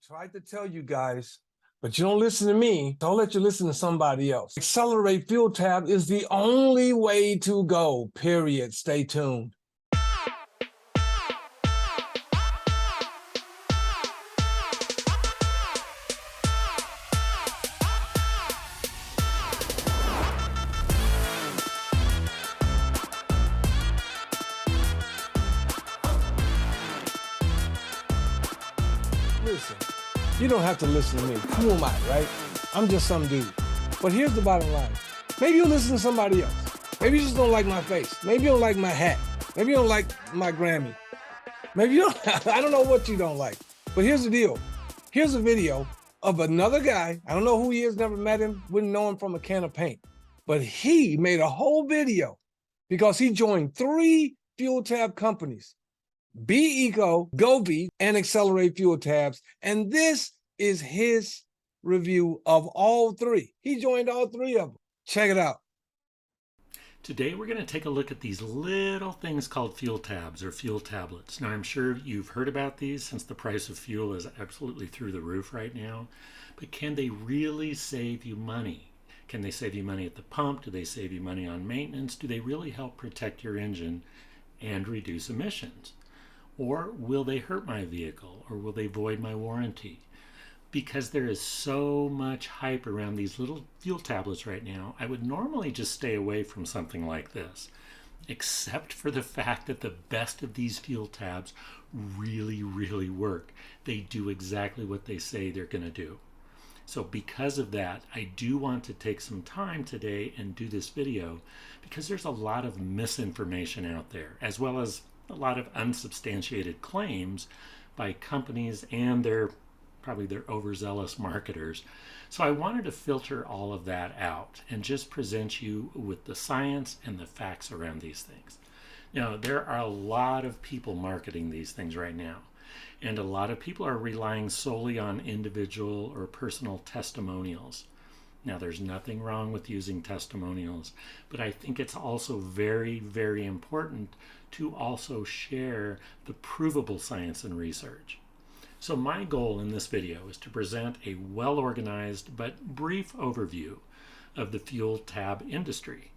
tried to tell you guys, but you don't listen to me. Don't let you listen to somebody else. Accelerate Fuel Tab is the only way to go, period. Stay tuned. Listen, you don't have to listen to me. Who am I, right? I'm just some dude. But here's the bottom line. Maybe you'll listen to somebody else. Maybe you just don't like my face. Maybe you don't like my hat. Maybe you don't like my Grammy. Maybe you don't, I don't know what you don't like. But here's the deal. Here's a video of another guy. I don't know who he is, never met him, wouldn't know him from a can of paint. But he made a whole video because he joined 3 fuel tab companies. Be Eco, govvi, and XCELERATE fuel tabs. And this is his review of all 3. He joined all 3 of them. Check it out. Today we're going to take a look at these little things called fuel tabs or fuel tablets. Now I'm sure you've heard about these since the price of fuel is absolutely through the roof right now. But can they really save you money? Can they save you money at the pump? Do they save you money on maintenance? Do they really help protect your engine and reduce emissions? Or will they hurt my vehicle? Or will they void my warranty? Because there is so much hype around these little fuel tablets right now, I would normally just stay away from something like this, except for the fact that the best of these fuel tabs really, really work. They do exactly what they say they're going to do. So because of that, I do want to take some time today and do this video because there's a lot of misinformation out there, as well as a lot of unsubstantiated claims by companies and probably their overzealous marketers. So I wanted to filter all of that out and just present you with the science and the facts around these things. Now, there are a lot of people marketing these things right now, and a lot of people are relying solely on individual or personal testimonials. Now, there's nothing wrong with using testimonials, but I think it's also very, very important to also share the provable science and research. So my goal in this video is to present a well-organized but brief overview of the fuel tab industry.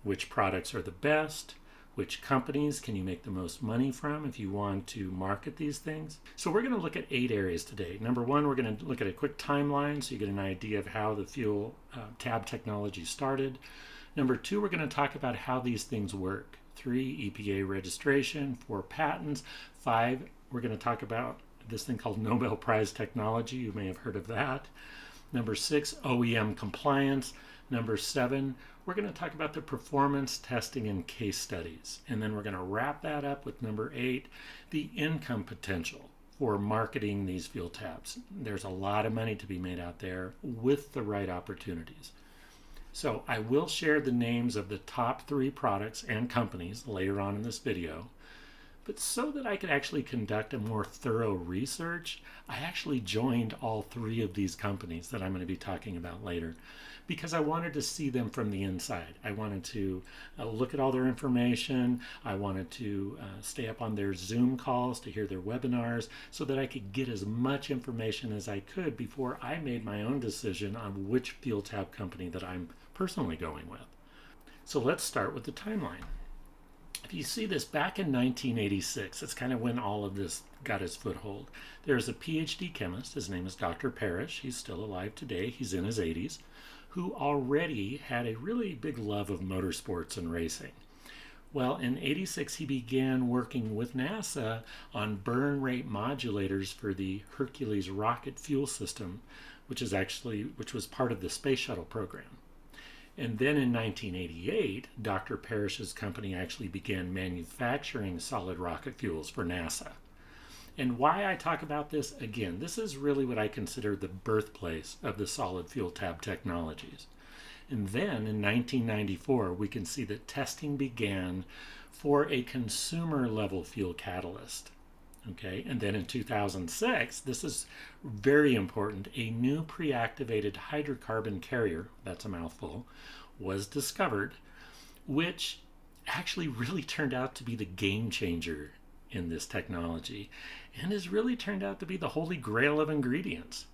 Which products are the best? Which companies can you make the most money from if you want to market these things? So we're going to look at 8 areas today. Number 1, we're going to look at a quick timeline so you get an idea of how the fuel tab technology started. Number 2, we're going to talk about how these things work. 3, EPA registration. 4, patents. 5, we're going to talk about this thing called Nobel Prize technology. You may have heard of that. Number 6, OEM compliance. Number 7, we're going to talk about the performance testing and case studies. And then we're going to wrap that up with number 8, the income potential for marketing these fuel tabs. There's a lot of money to be made out there with the right opportunities. So I will share the names of the top 3 products and companies later on in this video. But so that I could actually conduct a more thorough research, I actually joined all 3 of these companies that I'm going to be talking about later because I wanted to see them from the inside. I wanted to look at all their information. I wanted to stay up on their Zoom calls to hear their webinars so that I could get as much information as I could before I made my own decision on which fuel tab company that I'm personally going with. So let's start with the timeline. If you see this, back in 1986, that's kind of when all of this got its foothold. There's a PhD chemist, his name is Dr. Parrish, he's still alive today, he's in his 80s, who already had a really big love of motorsports and racing. Well, in 86, he began working with NASA on burn rate modulators for the Hercules rocket fuel system, which was part of the space shuttle program. And then in 1988, Dr. Parrish's company actually began manufacturing solid rocket fuels for NASA. And why I talk about this, again, this is really what I consider the birthplace of the solid fuel tab technologies. And then in 1994, we can see that testing began for a consumer level fuel catalyst. Okay, and then in 2006, this is very important, a new pre-activated hydrocarbon carrier, that's a mouthful, was discovered, which actually really turned out to be the game changer in this technology. and has really turned out to be the holy grail of ingredients.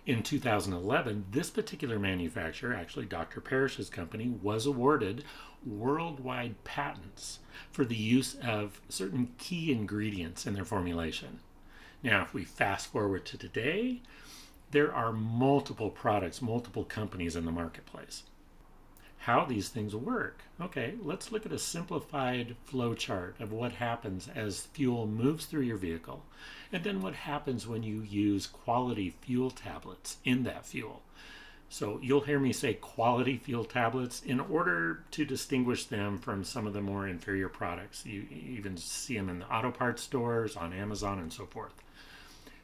In 2011, this particular manufacturer, actually Dr. Parrish's company, was awarded worldwide patents for the use of certain key ingredients in their formulation. Now, if we fast forward to today, there are multiple products, multiple companies in the marketplace. How these things work. Okay, let's look at a simplified flow chart of what happens as fuel moves through your vehicle, and then what happens when you use quality fuel tablets in that fuel. So you'll hear me say quality fuel tablets in order to distinguish them from some of the more inferior products. You even see them in the auto parts stores, on Amazon, and so forth.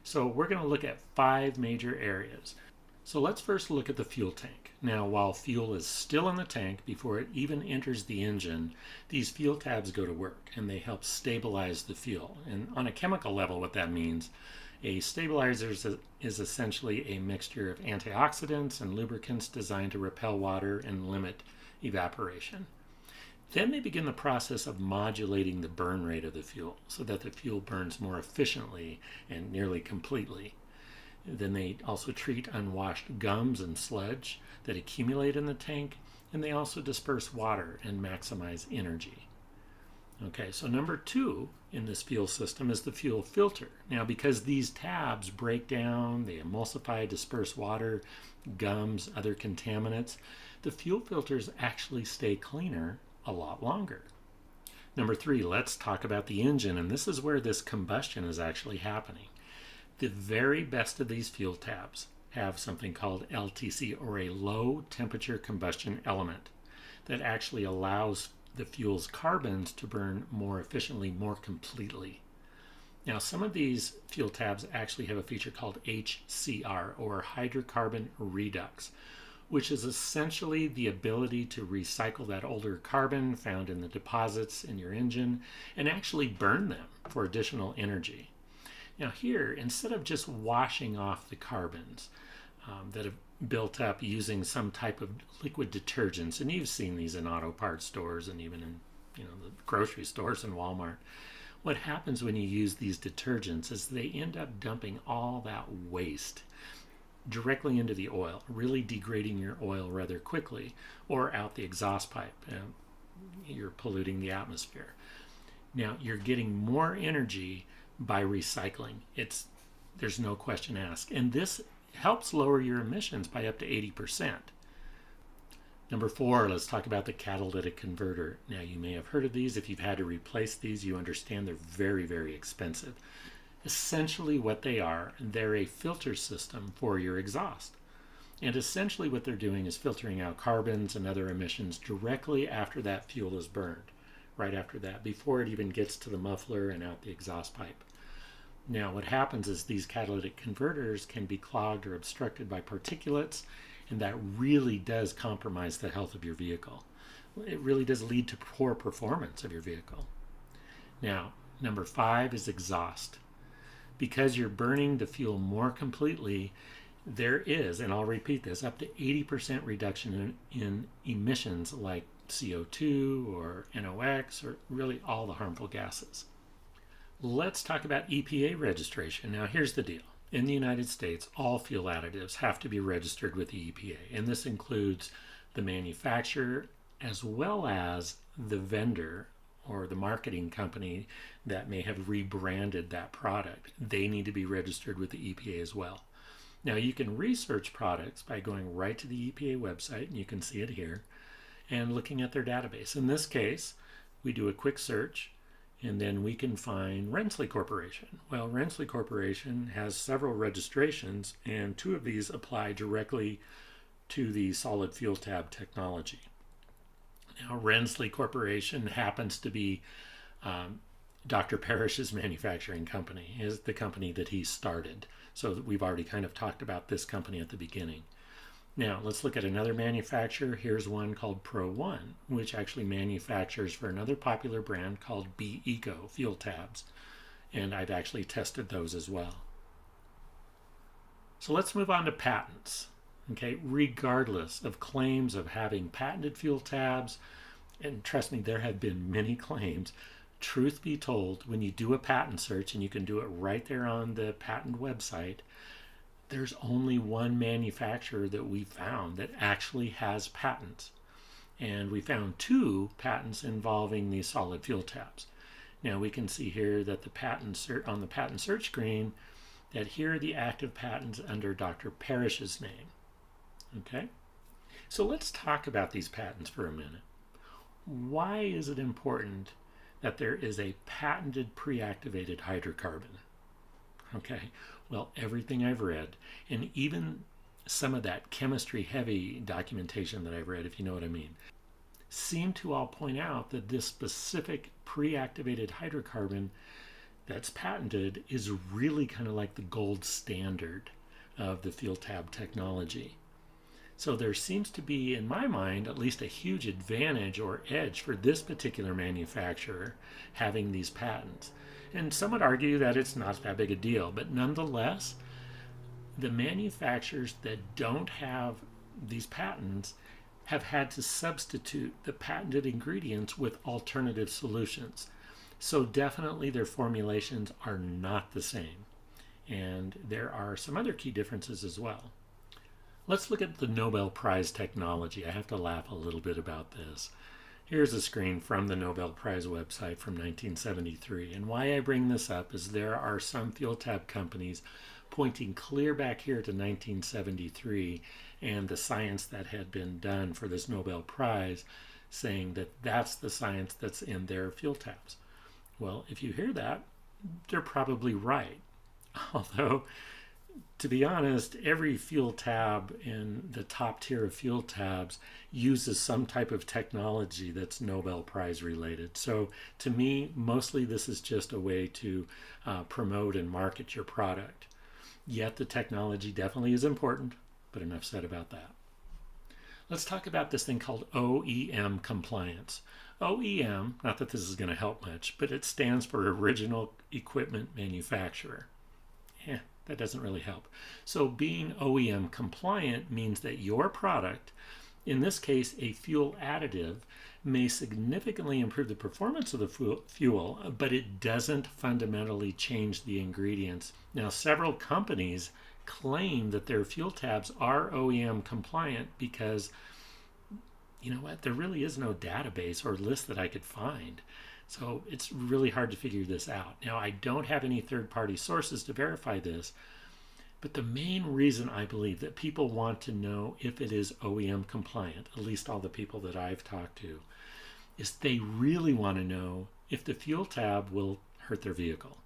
So we're going to look at 5 major areas. So let's first look at the fuel tank. Now, while fuel is still in the tank before it even enters the engine, these fuel tabs go to work and they help stabilize the fuel. And on a chemical level, what that means, a stabilizer is essentially a mixture of antioxidants and lubricants designed to repel water and limit evaporation. Then they begin the process of modulating the burn rate of the fuel so that the fuel burns more efficiently and nearly completely. Then they also treat unwashed gums and sludge that accumulate in the tank, and they also disperse water and maximize energy. Okay, so number 2 in this fuel system is the fuel filter. Now, because these tabs break down, they emulsify, disperse water, gums, other contaminants, the fuel filters actually stay cleaner a lot longer. Number 3, let's talk about the engine, and this is where this combustion is actually happening. The very best of these fuel tabs have something called LTC, or a low temperature combustion element, that actually allows the fuel's carbons to burn more efficiently, more completely. Now, some of these fuel tabs actually have a feature called HCR, or hydrocarbon redux, which is essentially the ability to recycle that older carbon found in the deposits in your engine and actually burn them for additional energy. Now here, instead of just washing off the carbons that have built up using some type of liquid detergents, and you've seen these in auto parts stores and even in the grocery stores and Walmart, what happens when you use these detergents is they end up dumping all that waste directly into the oil, really degrading your oil rather quickly, or out the exhaust pipe. You're polluting the atmosphere. Now, you're getting more energy by recycling. There's no question asked. And this helps lower your emissions by up to 80%. Number 4, let's talk about the catalytic converter. Now, you may have heard of these. If you've had to replace these, you understand they're very, very expensive. Essentially what they are, they're a filter system for your exhaust. And essentially what they're doing is filtering out carbons and other emissions directly after that fuel is burned, right after that, before it even gets to the muffler and out the exhaust pipe. Now what happens is these catalytic converters can be clogged or obstructed by particulates, and that really does compromise the health of your vehicle. It really does lead to poor performance of your vehicle. Now, number 5 is exhaust. Because you're burning the fuel more completely, there is, and I'll repeat this, up to 80% reduction in emissions like CO2 or NOx, or really all the harmful gases. Let's talk about EPA registration. Now here's the deal. In the United States, all fuel additives have to be registered with the EPA, and this includes the manufacturer as well as the vendor or the marketing company that may have rebranded that product. They need to be registered with the EPA as well. Now you can research products by going right to the EPA website, and you can see it here, and looking at their database. In this case, we do a quick search, and then we can find Rensselaer Corporation. Well, Rensselaer Corporation has several registrations, and 2 of these apply directly to the solid fuel tab technology. Now, Rensselaer Corporation happens to be Dr. Parrish's manufacturing company, is the company that he started. So we've already kind of talked about this company at the beginning. Now, let's look at another manufacturer. Here's one called Pro One, which actually manufactures for another popular brand called Be Eco fuel tabs. And I've actually tested those as well. So let's move on to patents. Okay, regardless of claims of having patented fuel tabs, and trust me, there have been many claims, truth be told, when you do a patent search, and you can do it right there on the patent website, there's only one manufacturer that we found that actually has patents. And we found 2 patents involving these solid fuel tabs. Now we can see here that on the patent search screen, that here are the active patents under Dr. Parrish's name. Okay, so let's talk about these patents for a minute. Why is it important that there is a patented pre-activated hydrocarbon? Okay, well, everything I've read, and even some of that chemistry heavy documentation that I've read, if you know what I mean, seem to all point out that this specific pre-activated hydrocarbon that's patented is really kind of like the gold standard of the fuel tab technology. So there seems to be, in my mind, at least a huge advantage or edge for this particular manufacturer having these patents. And some would argue that it's not that big a deal, but nonetheless, the manufacturers that don't have these patents have had to substitute the patented ingredients with alternative solutions. So definitely their formulations are not the same. And there are some other key differences as well. Let's look at the Nobel Prize technology. I have to laugh a little bit about this. Here's a screen from the Nobel Prize website from 1973. And why I bring this up is there are some fuel tab companies pointing clear back here to 1973 and the science that had been done for this Nobel Prize, saying that that's the science that's in their fuel tabs. Well, if you hear that, they're probably right. Although, to be honest, every fuel tab in the top tier of fuel tabs uses some type of technology that's Nobel Prize related. So to me, mostly this is just a way to promote and market your product. Yet the technology definitely is important, but enough said about that. Let's talk about this thing called OEM compliance. OEM, not that this is going to help much, but it stands for Original Equipment Manufacturer. That doesn't really help. So being OEM compliant means that your product, in this case a fuel additive, may significantly improve the performance of the fuel, but it doesn't fundamentally change the ingredients. Now, several companies claim that their fuel tabs are OEM compliant because, you know what, there really is no database or list that I could find. So it's really hard to figure this out. Now, I don't have any third-party sources to verify this, but the main reason I believe that people want to know if it is OEM compliant, at least all the people that I've talked to, is they really want to know if the fuel tab will hurt their vehicle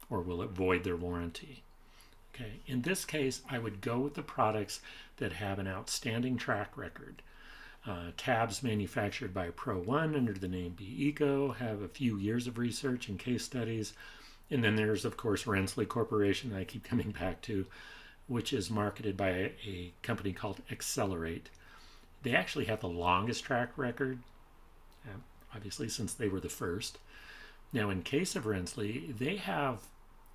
or will it void their warranty. Okay, in this case, I would go with the products that have an outstanding track record. Tabs manufactured by Pro One under the name BECO have a few years of research and case studies. And then there's, of course, Rensselaer Corporation, I keep coming back to, which is marketed by a company called XCELERATE. They actually have the longest track record, obviously, since they were the first. Now, in case of Rensselaer, they have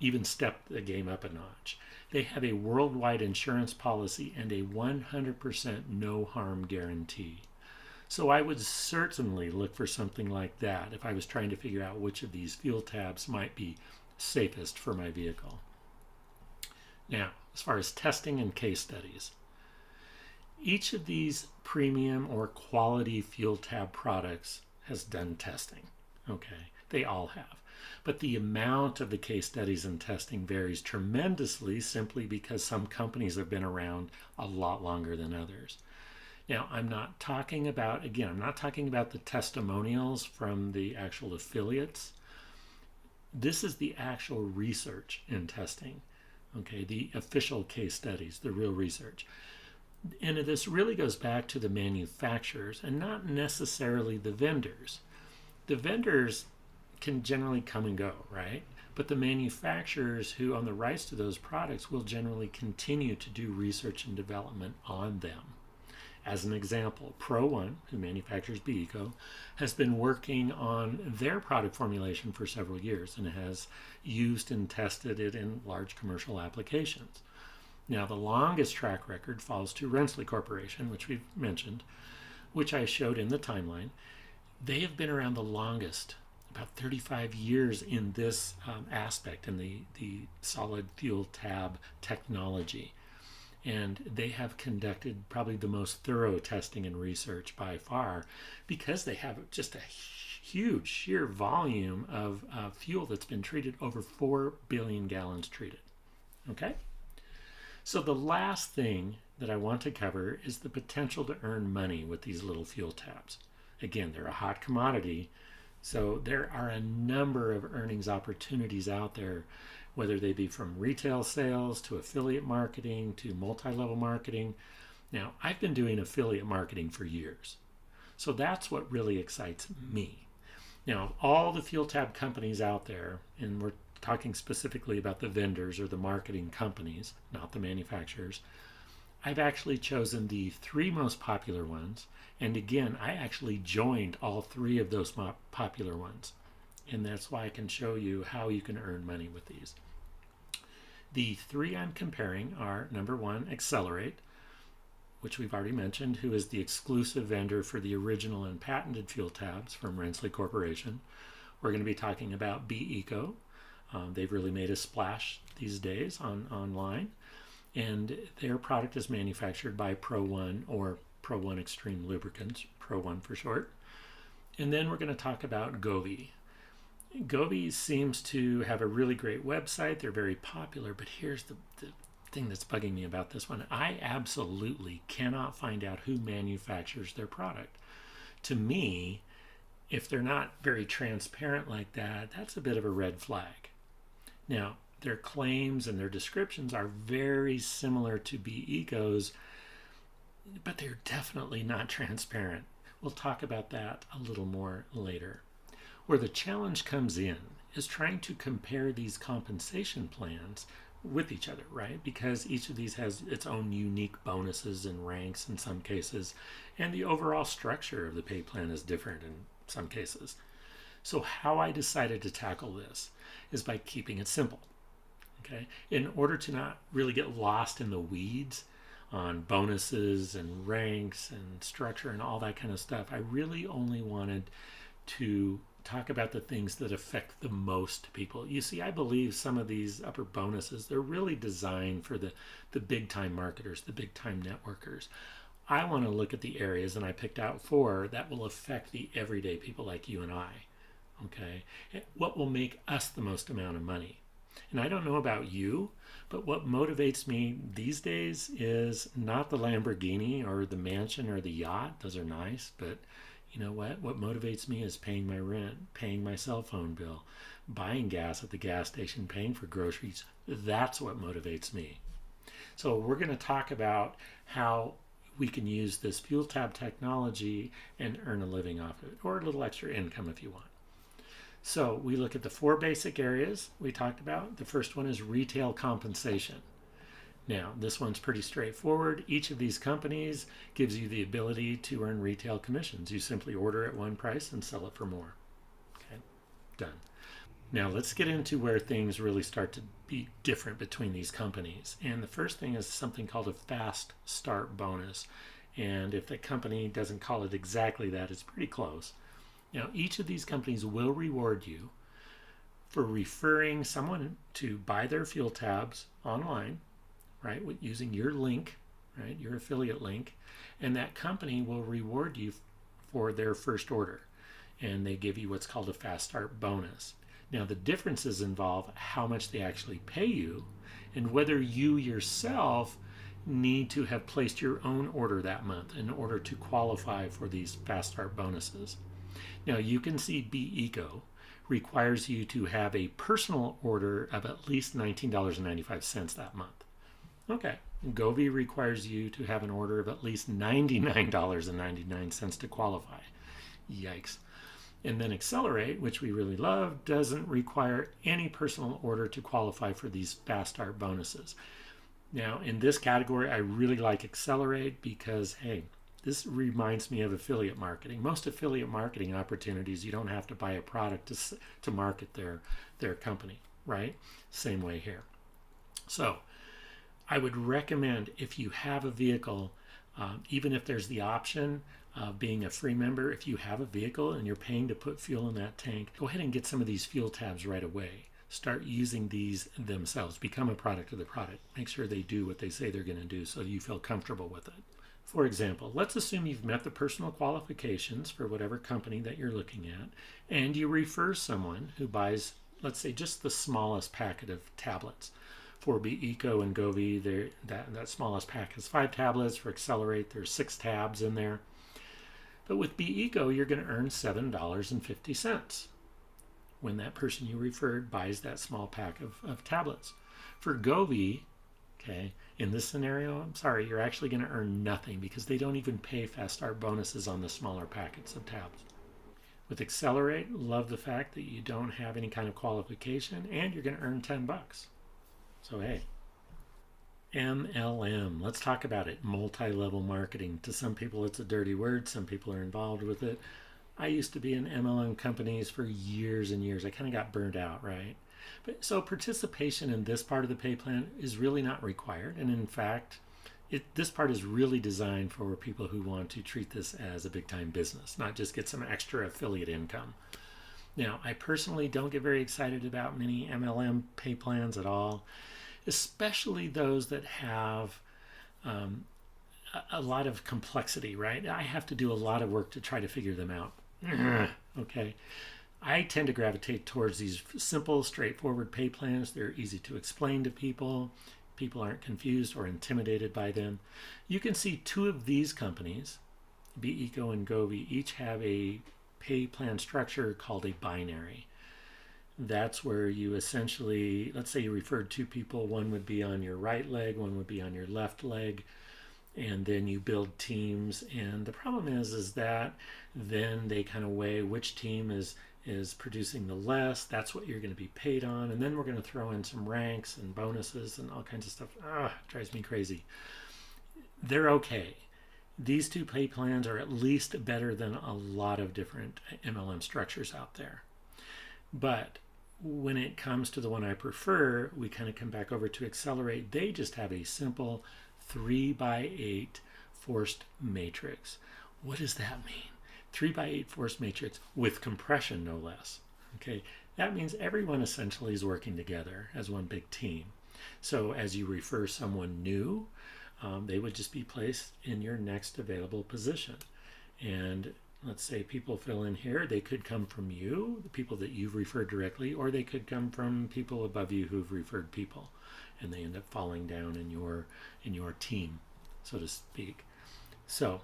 even stepped the game up a notch. They have a worldwide insurance policy and a 100% no harm guarantee. So I would certainly look for something like that if I was trying to figure out which of these fuel tabs might be safest for my vehicle. Now, as far as testing and case studies, each of these premium or quality fuel tab products has done testing. Okay, they all have. But the amount of the case studies and testing varies tremendously simply because some companies have been around a lot longer than others. Now, I'm not talking about the testimonials from the actual affiliates. This is the actual research and testing, okay, the official case studies, the real research. And this really goes back to the manufacturers and not necessarily the vendors. The vendors can generally come and go, right? But the manufacturers who own the rights to those products will generally continue to do research and development on them. As an example, Pro One, who manufactures BECO, has been working on their product formulation for several years and has used and tested it in large commercial applications. Now, the longest track record falls to Rensselaer Corporation, which we've mentioned, which I showed in the timeline. They have been around the longest, about 35 years in this aspect, in the solid fuel tab technology. And they have conducted probably the most thorough testing and research by far, because they have just a huge sheer volume of fuel that's been treated, over 4 billion gallons treated. Okay? So the last thing that I want to cover is the potential to earn money with these little fuel tabs. Again, they're a hot commodity, so there are a number of earnings opportunities out there, whether they be from retail sales to affiliate marketing to multi-level marketing. Now, I've been doing affiliate marketing for years, so that's what really excites me. Now, all the fuel tab companies out there, and we're talking specifically about the vendors or the marketing companies, not the manufacturers, I've actually chosen the 3 most popular ones. And again, I actually joined all 3 of those popular ones. And that's why I can show you how you can earn money with these. The 3 I'm comparing are, number 1, XCELERATE, which we've already mentioned, who is the exclusive vendor for the original and patented fuel tabs from Rensselaer Corporation. We're going to be talking about BECO. They've really made a splash these days online. And their product is manufactured by Pro One, or Pro One Extreme Lubricants, Pro One for short. And then we're going to talk about govvi. Govvi seems to have a really great website. They're very popular, but here's the thing that's bugging me about this one. I absolutely cannot find out who manufactures their product. To me, if they're not very transparent like that, that's a bit of a red flag. Now, their claims and their descriptions are very similar to BECO's, but they're definitely not transparent. We'll talk about that a little more later. Where the challenge comes in is trying to compare these compensation plans with each other, right? Because each of these has its own unique bonuses and ranks in some cases, and the overall structure of the pay plan is different in some cases. So how I decided to tackle this is by keeping it simple. Okay, in order to not really get lost in the weeds on bonuses and ranks and structure and all that kind of stuff, I really only wanted to talk about the things that affect the most people. You see, I believe some of these upper bonuses, they're really designed for the big time marketers, the big time networkers. I want to look at the areas, and I picked out 4 that will affect the everyday people like you and I. Okay, what will make us the most amount of money? And I don't know about you, but what motivates me these days is not the Lamborghini or the mansion or the yacht. Those are nice, but you know what? What motivates me is paying my rent, paying my cell phone bill, buying gas at the gas station, paying for groceries. That's what motivates me. So we're going to talk about how we can use this fuel tab technology and earn a living off of it, or a little extra income if you want. So we look at the 4 basic areas we talked about. The first one is retail compensation. Now, this one's pretty straightforward. Each of these companies gives you the ability to earn retail commissions. You simply order at one price and sell it for more. Okay, done. Now let's get into where things really start to be different between these companies. And the first thing is something called a fast start bonus. And if the company doesn't call it exactly that, it's pretty close. Now, each of these companies will reward you for referring someone to buy their fuel tabs online, right, using your link, right, your affiliate link, and that company will reward you for their first order. And they give you what's called a fast start bonus. Now, the differences involve how much they actually pay you and whether you yourself need to have placed your own order that month in order to qualify for these fast start bonuses. Now, you can see BECO requires you to have a personal order of at least $19.95 that month. Okay, govvi requires you to have an order of at least $99.99 to qualify. Yikes. And then XCELERATE, which we really love, doesn't require any personal order to qualify for these fast start bonuses. Now, in this category, I really like XCELERATE because, hey, this reminds me of affiliate marketing. Most affiliate marketing opportunities, you don't have to buy a product to market their company, right? Same way here. So I would recommend, if you have a vehicle, Even if there's the option of being a free member, if you have a vehicle and you're paying to put fuel in that tank, go ahead and get some of these fuel tabs right away. Start using these themselves. Become a product of the product. Make sure they do what they say they're going to do so you feel comfortable with it. For example, let's assume you've met the personal qualifications for whatever company that you're looking at, and you refer someone who buys, let's say, just the smallest packet of tablets. For BeEco and govvi, that smallest pack has 5 tablets. For XCELERATE, there's 6 tabs in there. But with BeEco, you're going to earn $7.50 when that person you referred buys that small pack of tablets. For govvi, okay, in this scenario, I'm sorry, you're actually going to earn nothing because they don't even pay fast start bonuses on the smaller packets of tabs. With XCELERATE, love the fact that you don't have any kind of qualification and you're going to earn 10 bucks. So hey, MLM, let's talk about it. Multi-level marketing. To some people it's a dirty word, some people are involved with it. I used to be in MLM companies for years and years. I kind of got burned out, right? So participation in this part of the pay plan is really not required. And in fact, this part is really designed for people who want to treat this as a big time business, not just get some extra affiliate income. Now, I personally don't get very excited about many MLM pay plans at all, especially those that have a lot of complexity, right? I have to do a lot of work to try to figure them out. Okay. I tend to gravitate towards these simple, straightforward pay plans. They're easy to explain to people. People aren't confused or intimidated by them. You can see 2 of these companies, BeEco and govvi, each have a pay plan structure called a binary. That's where you essentially, let's say you referred 2 people, one would be on your right leg, one would be on your left leg, and then you build teams. And the problem is that then they kind of weigh which team is producing the less. That's what you're going to be paid on. And then we're going to throw in some ranks and bonuses and all kinds of stuff. It drives me crazy. They're okay. These 2 pay plans are at least better than a lot of different MLM structures out there. But when it comes to the one I prefer, we kind of come back over to XCELERATE. They just have a simple 3x8 forced matrix. What does that mean? 3x8 forced matrix with compression, no less. Okay, that means everyone essentially is working together as one big team. So as you refer someone new, they would just be placed in your next available position. And let's say people fill in here, they could come from you, the people that you've referred directly, or they could come from people above you who've referred people, and they end up falling down in your team, so to speak. So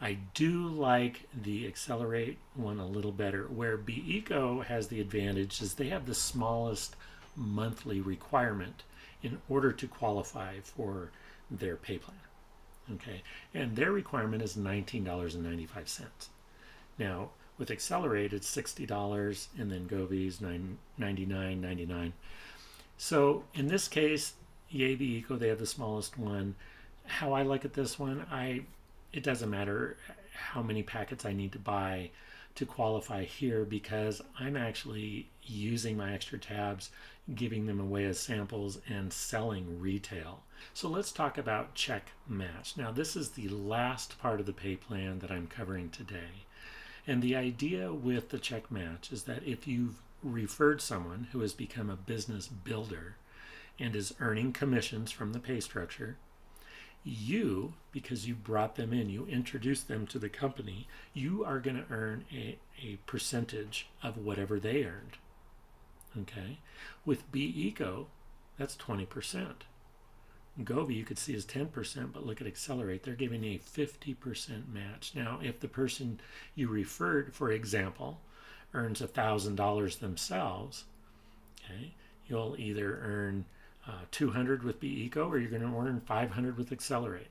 I do like the XCELERATE one a little better. Where BeEco has the advantage is they have the smallest monthly requirement in order to qualify for their pay plan. Okay, and their requirement is $19.95. Now, with XCELERATE, it's $60, and then govvi's $99.99. So in this case, yay, BeEco, they have the smallest one. How I like it this one, it doesn't matter how many packets I need to buy to qualify here, because I'm actually using my extra tabs, giving them away as samples, and selling retail. So let's talk about check match. Now, this is the last part of the pay plan that I'm covering today. And the idea with the check match is that if you've referred someone who has become a business builder and is earning commissions from the pay structure, you, because you brought them in, you introduced them to the company, you are going to earn a percentage of whatever they earned. Okay? With BeEco, that's 20%. govvi, you could see, is 10%, but look at XCELERATE, they're giving a 50% match. Now, if the person you referred, for example, earns $1,000 themselves, okay, you'll either earn $200 with BeEco, or you're going to earn $500 with XCELERATE.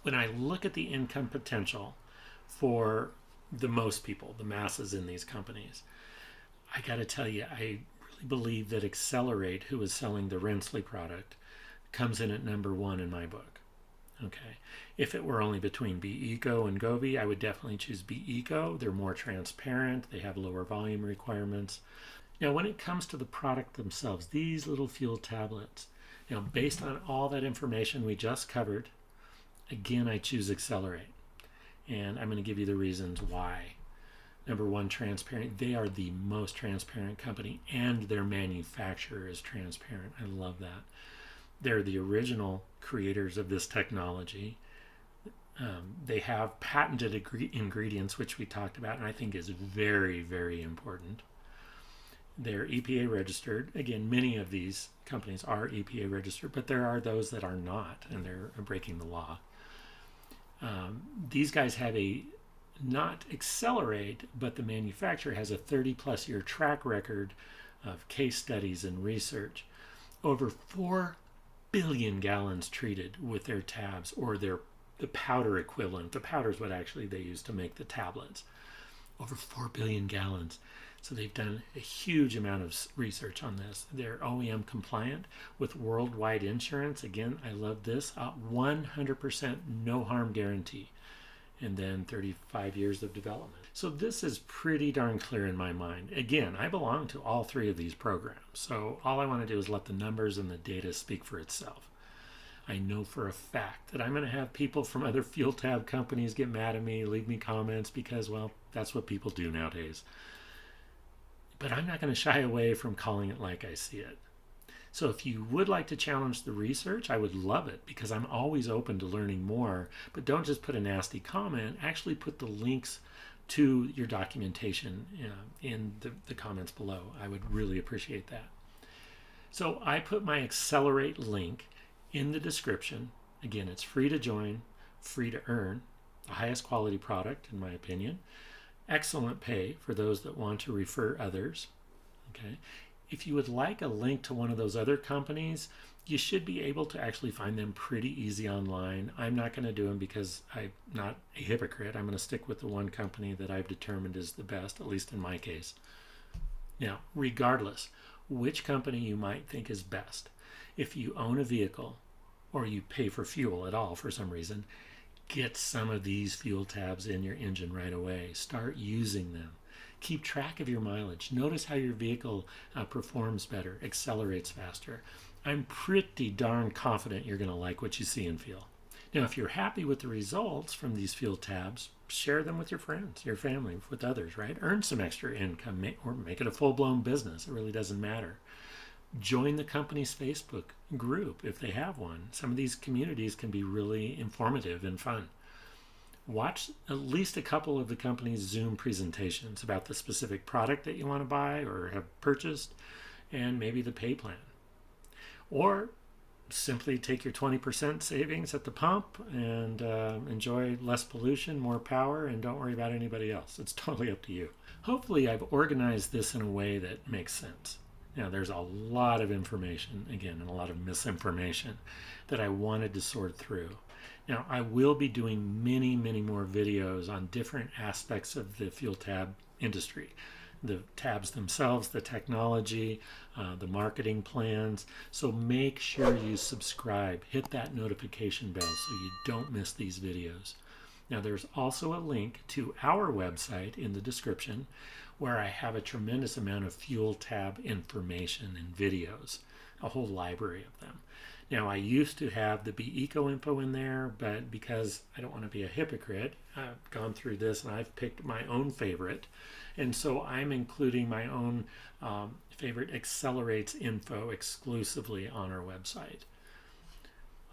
When I look at the income potential for the most people, the masses in these companies, I got to tell you, I really believe that XCELERATE, who is selling the Rensley product, comes in at number 1 in my book. Okay, if it were only between BeEco and govvi, I would definitely choose BeEco. They're more transparent, they have lower volume requirements. Now, when it comes to the product themselves, these little fuel tablets, based on all that information we just covered, Again, I choose XCELERATE, and I'm going to give you the reasons why. Number one, transparent. They are the most transparent company, and their manufacturer is transparent. I love that. They're the original creators of this technology. They have patented ingredients, which we talked about, and I think is very, very important. They're EPA registered. Again, many of these companies are EPA registered, but there are those that are not, and they're breaking the law. These guys have not XCELERATE, but the manufacturer has a 30-plus year track record of case studies and research. Over 4 billion gallons treated with their tabs, or the powder equivalent. The powder is what actually they use to make the tablets. Over 4 billion gallons. So they've done a huge amount of research on this. They're OEM compliant with worldwide insurance. Again, I love this. 100% no harm guarantee. And then 35 years of development. So this is pretty darn clear in my mind. Again, I belong to all three of these programs. So all I want to do is let the numbers and the data speak for itself. I know for a fact that I'm going to have people from other fuel tab companies get mad at me, leave me comments, because, well, that's what people do nowadays. But I'm not going to shy away from calling it like I see it. So if you would like to challenge the research, I would love it, because I'm always open to learning more. But don't just put a nasty comment. Actually put the links to your documentation in the comments below. I would really appreciate that. So I put my XCELERATE link in the description. Again, it's free to join, free to earn, the highest quality product in my opinion. Excellent pay for those that want to refer others. Okay. If you would like a link to one of those other companies, you should be able to actually find them pretty easy online. I'm not going to do them because I'm not a hypocrite. I'm going to stick with the one company that I've determined is the best, at least in my case. Now, regardless which company you might think is best, if you own a vehicle or you pay for fuel at all for some reason, get some of these fuel tabs in your engine right away. Start using them. Keep track of your mileage. Notice how your vehicle performs better, accelerates faster. I'm pretty darn confident you're going to like what you see and feel. Now, if you're happy with the results from these fuel tabs, share them with your friends, your family, with others, right? Earn some extra income, or make it a full-blown business. It really doesn't matter. Join the company's Facebook group if they have one. Some of these communities can be really informative and fun. Watch at least a couple of the company's Zoom presentations about the specific product that you want to buy or have purchased, and maybe the pay plan. Or simply take your 20% savings at the pump and enjoy less pollution, more power, and don't worry about anybody else. It's totally up to you. Hopefully I've organized this in a way that makes sense. Now, there's a lot of information, again, and a lot of misinformation that I wanted to sort through. Now, I will be doing many, many more videos on different aspects of the fuel tab industry. The tabs themselves, the technology, the marketing plans. So make sure you subscribe. Hit that notification bell so you don't miss these videos. Now, there's also a link to our website in the description where I have a tremendous amount of fuel tab information and videos, a whole library of them. Now, I used to have the Be Eco info in there, but because I don't want to be a hypocrite, I've gone through this and I've picked my own favorite. And so I'm including my own favorite XCELERATE's info exclusively on our website.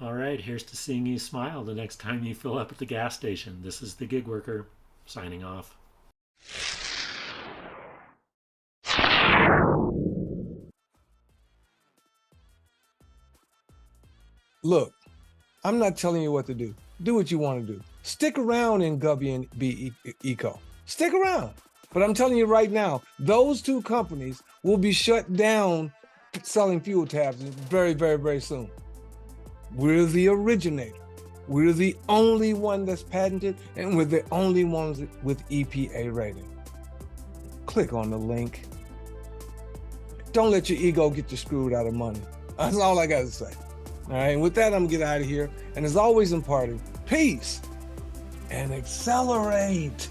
All right, here's to seeing you smile the next time you fill up at the gas station. This is the GigWorker signing off. Look, I'm not telling you what to do. Do what you want to do. Stick around in govvi and Be Eco. Stick around. But I'm telling you right now, those two companies will be shut down selling fuel tabs very, very, very soon. We're the originator. We're the only one that's patented, and we're the only ones with EPA rating. Click on the link. Don't let your ego get you screwed out of money. That's all I got to say. All right, and with that, I'm gonna get out of here. And as always in party, peace and accelerate.